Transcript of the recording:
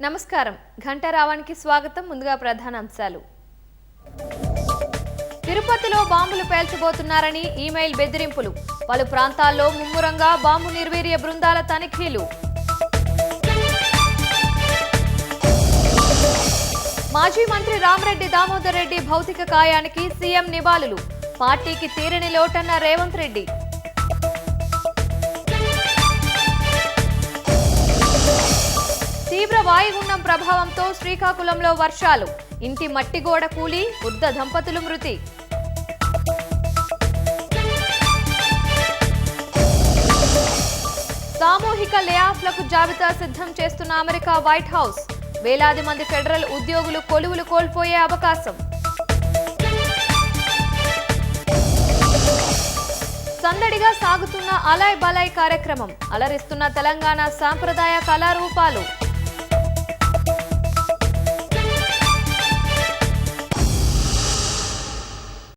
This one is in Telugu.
నమస్కారం ఘంటారావానికి స్వాగతం. ముందుగా ప్రధాన అంశాలు. తిరుపతిలో బాంబులు పేల్చబోతున్నారని ఈమెయిల్ బెదిరింపులు. పలు ప్రాంతాల్లో ముమ్మరంగా బాంబు నిర్వీర్య బృందాల తనిఖీలు. మాజీ మంత్రి రామరెడ్డి దామోదర్ రెడ్డి భౌతిక కాయానికి సీఎం నివాళులు. పార్టీకి తీరని లోటన్న రేవంత్ రెడ్డి. తీవ్ర వాయుగుండం ప్రభావంతో శ్రీకాకుళంలో వర్షాలు. ఇంటి మట్టి గోడ కూలి వృద్ధ దంపతులు మృతి. సామూహిక లేఆఫ్లకు జాబితా సిద్ధం చేస్తున్న అమెరికా వైట్ హౌస్. వేలాది మంది ఫెడరల్ ఉద్యోగులు కొలువులు కోల్పోయే అవకాశం. సందడిగా సాగుతున్న అలాయ్ బలాయ్ కార్యక్రమం. అలరిస్తున్న తెలంగాణ సాంప్రదాయ కళారూపాలు.